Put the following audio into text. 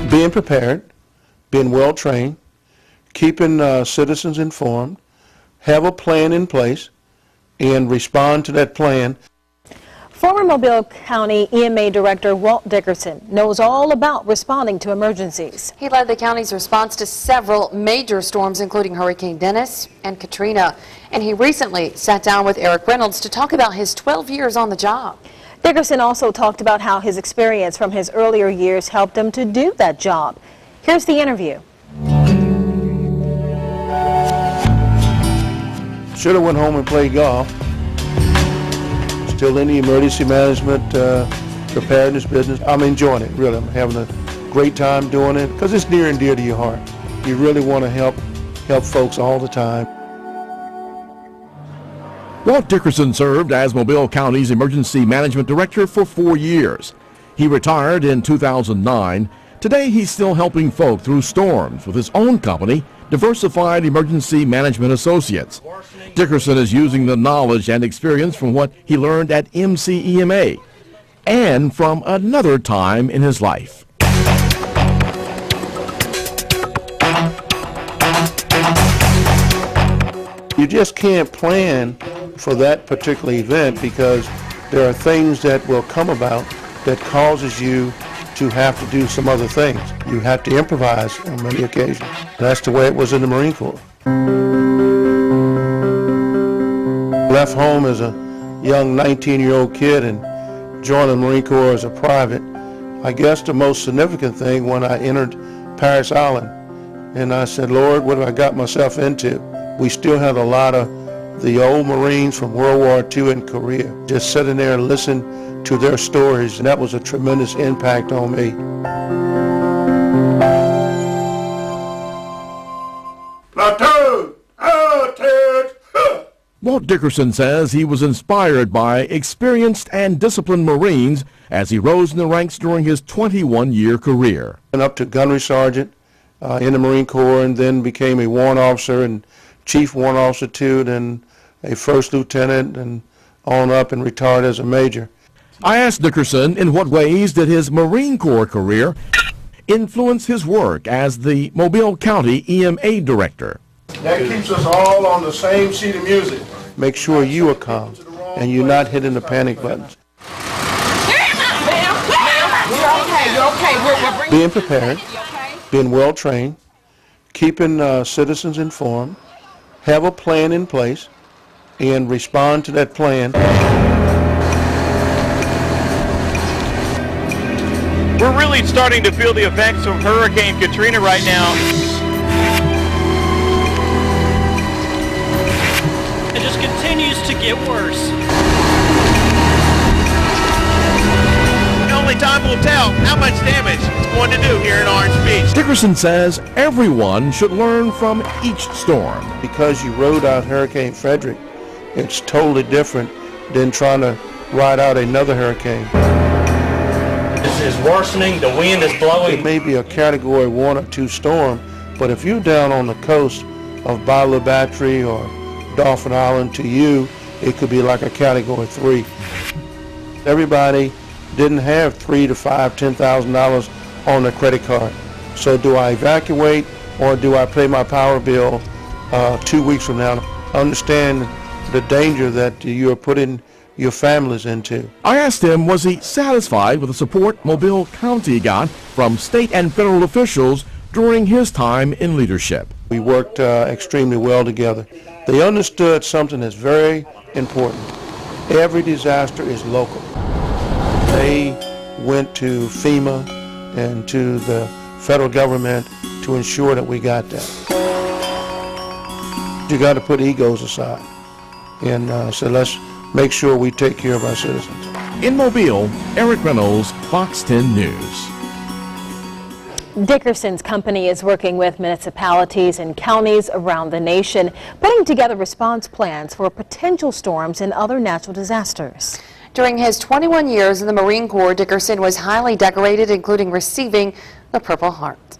Being prepared, being well trained, keeping citizens informed, have a plan in place, and respond to that plan. Former Mobile County EMA Director Walt Dickerson knows all about responding to emergencies. He led the county's response to several major storms, including Hurricane Dennis and Katrina. And he recently sat down with Eric Reynolds to talk about his 12 years on the job. Dickerson also talked about how his experience from his earlier years helped him to do that job. Here's the interview. Should have went home and played golf. Still in the emergency management preparedness business. I'm enjoying it, really. I'm having a great time doing it because it's near and dear to your heart. You really want to help folks all the time. Walt Dickerson served as Mobile County's Emergency Management Director for 4 years. He retired in 2009. Today he's still helping folk through storms with his own company, Diversified Emergency Management Associates. Dickerson is using the knowledge and experience from what he learned at MCEMA and from another time in his life. You just can't plan for that particular event because there are things that will come about that causes you to have to do some other things. You have to improvise on many occasions. That's the way it was in the Marine Corps. Left home as a young 19-year-old kid and joined the Marine Corps as a private. I guess the most significant thing when I entered Parris Island, and I said, Lord, what have I got myself into? We still had a lot of the old Marines from World War II and Korea. Just sitting there and listening to their stories, and that was a tremendous impact on me. Platoon! Walt Dickerson says he was inspired by experienced and disciplined Marines as he rose in the ranks during his 21-year career. Went up to gunnery sergeant in the Marine Corps and then became a warrant officer and chief warrant officer too, then a first lieutenant and on up and retired as a major. I asked Dickerson in what ways did his Marine Corps career influence his work as the Mobile County EMA Director. That keeps us all on the same sheet of music. Make sure you are calm and you're not hitting the panic buttons. Being prepared, being well trained, keeping citizens informed, have a plan in place, and respond to that plan. We're really starting to feel the effects of Hurricane Katrina right now. It just continues to get worse. Only time will tell how much damage it's going to do here in Orange Beach. Dickerson says everyone should learn from each storm. Because you rode out Hurricane Frederick, it's totally different than trying to ride out another hurricane. This is worsening, the wind is blowing. It may be a Category 1 or 2 storm, but if you're down on the coast of Bottle Battery or Dolphin Island, to you, it could be like a Category 3. Everybody didn't have $3,000 to $5,000, $10,000 on their credit card. So do I evacuate or do I pay my power bill 2 weeks from now? Understand the danger that you are putting your families into. I asked him, was he satisfied with the support Mobile County got from state and federal officials during his time in leadership? We worked extremely well together. They understood something that's very important. Every disaster is local. They went to FEMA and to the federal government to ensure that we got that. You got to put egos aside and so let's make sure we take care of our citizens. In Mobile, Eric Reynolds, Fox 10 News. Dickerson's company is working with municipalities and counties around the nation, putting together response plans for potential storms and other natural disasters. During his 21 years in the Marine Corps, Dickerson was highly decorated, including receiving the Purple Heart.